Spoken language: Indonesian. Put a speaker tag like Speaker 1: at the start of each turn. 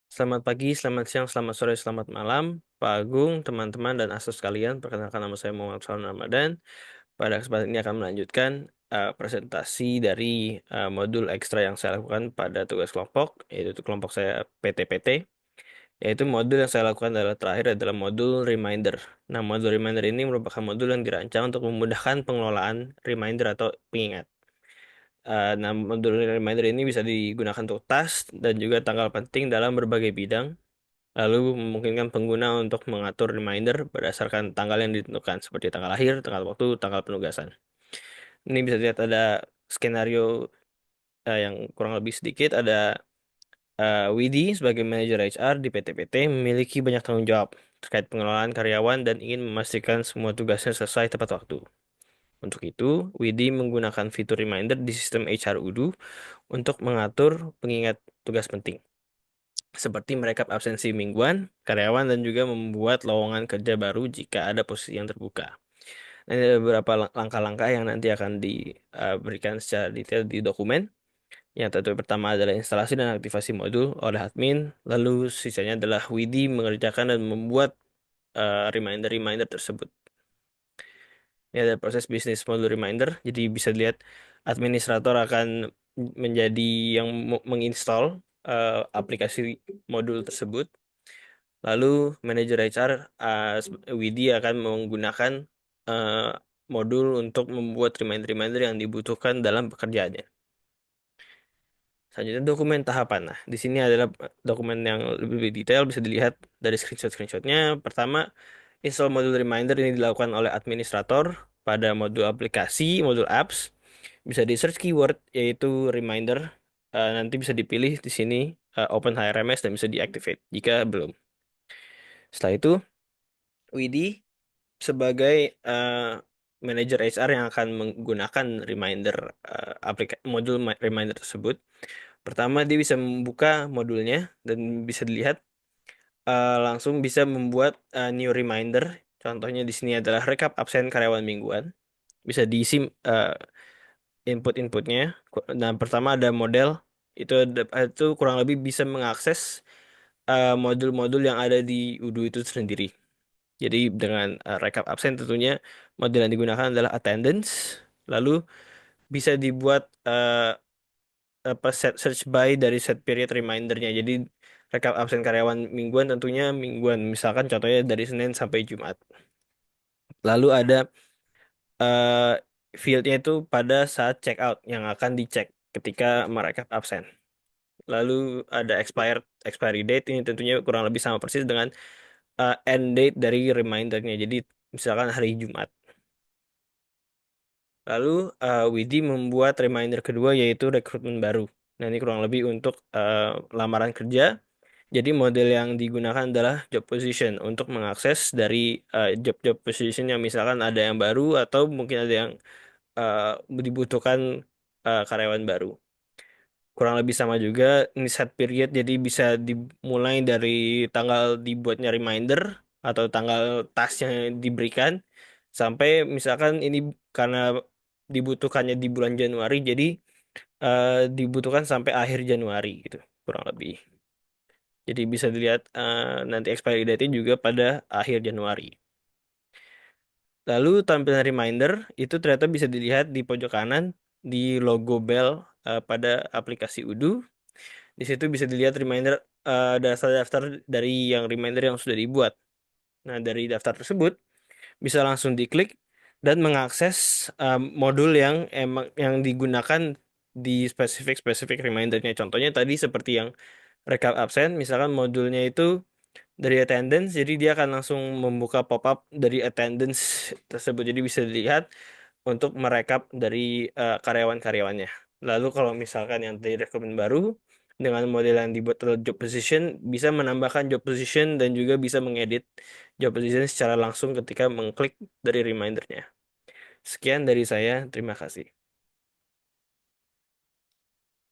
Speaker 1: Selamat pagi, selamat siang, selamat sore, selamat malam, Pak Agung, teman-teman, dan asus sekalian. Perkenalkan nama saya Muhammad Salman Ramadan. Pada kesempatan ini akan melanjutkan presentasi dari modul ekstra yang saya lakukan pada tugas kelompok, yaitu kelompok saya PT-PT. Yaitu modul yang saya lakukan adalah modul reminder. Nah, modul reminder ini merupakan modul yang dirancang untuk memudahkan pengelolaan reminder atau pengingat. Nah, modul reminder ini bisa digunakan untuk task dan juga tanggal penting dalam berbagai bidang, lalu memungkinkan pengguna untuk mengatur reminder berdasarkan tanggal yang ditentukan, seperti tanggal lahir, tanggal waktu, tanggal penugasan. Ini bisa dilihat ada skenario yang kurang lebih sedikit. Ada Widi sebagai manajer HR di PT-PT memiliki banyak tanggung jawab terkait pengelolaan karyawan dan ingin memastikan semua tugasnya selesai tepat waktu. Untuk itu, Widi menggunakan fitur reminder di sistem HR Udu untuk mengatur pengingat tugas penting, seperti merekap absensi mingguan karyawan dan juga membuat lowongan kerja baru jika ada posisi yang terbuka. Nah, ini ada beberapa langkah-langkah yang nanti akan diberikan secara detail di dokumen. Yang tentu pertama adalah instalasi dan aktivasi modul oleh admin, lalu sisanya adalah Widi mengerjakan dan membuat reminder-reminder tersebut. Ini ada proses bisnis modul reminder, jadi bisa dilihat administrator akan menjadi yang menginstal aplikasi modul tersebut. Lalu manajer HR Widi akan menggunakan uh, modul untuk membuat reminder-reminder yang dibutuhkan dalam pekerjaannya. Selanjutnya dokumen tahapan. Nah, di sini adalah dokumen yang lebih detail, bisa dilihat dari screenshot-screenshotnya. Pertama, install modul reminder ini dilakukan oleh administrator pada modul aplikasi, modul apps. Bisa di search keyword yaitu reminder. Nanti bisa dipilih di sini open HRMS dan bisa diactivate jika belum. Setelah itu, Widi sebagai manajer HR yang akan menggunakan reminder modul reminder tersebut. Pertama, dia bisa membuka modulnya dan bisa dilihat langsung bisa membuat new reminder. Contohnya di sini adalah rekap absen karyawan mingguan. Bisa diisi input-inputnya. Nah, pertama ada model. Itu kurang lebih bisa mengakses modul-modul yang ada di Udu itu sendiri. Jadi dengan rekap absen tentunya model yang digunakan adalah attendance. Lalu bisa dibuat apa search by dari set period remindernya. Jadi rekap absen karyawan mingguan tentunya mingguan. Misalkan contohnya dari Senin sampai Jumat. Lalu ada eh, fieldnya itu pada saat check out yang akan dicek ketika merekap absen. Lalu ada expiry date, ini tentunya kurang lebih sama persis dengan end date dari remindernya. Jadi misalkan hari Jumat. Lalu Widi membuat reminder kedua yaitu rekrutmen baru. Nah, ini kurang lebih untuk lamaran kerja. Jadi model yang digunakan adalah job position untuk mengakses dari job-job position yang misalkan ada yang baru atau mungkin ada yang dibutuhkan karyawan baru. Kurang lebih sama juga ini set period, jadi bisa dimulai dari tanggal dibuatnya reminder atau tanggal task yang diberikan sampai misalkan ini karena dibutuhkannya di bulan Januari, jadi eh, dibutuhkan sampai akhir Januari gitu kurang lebih. Jadi bisa dilihat nanti expiry date-nya juga pada akhir Januari. Lalu tampilan reminder itu ternyata bisa dilihat di pojok kanan di logo bell pada aplikasi Udu. Di situ bisa dilihat reminder daftar-daftar dari yang reminder yang sudah dibuat. Nah, dari daftar tersebut bisa langsung diklik dan mengakses modul yang emang yang digunakan di spesifik remindernya. Contohnya tadi seperti yang rekap absen, misalkan modulnya itu dari attendance, jadi dia akan langsung membuka pop-up dari attendance tersebut. Jadi bisa dilihat untuk merekap dari karyawan-karyawannya. Lalu kalau misalkan yang dari rekrutmen baru dengan model yang dibuat oleh job position bisa menambahkan job position dan juga bisa mengedit job position secara langsung ketika mengklik dari remindernya. Sekian dari saya, terima kasih.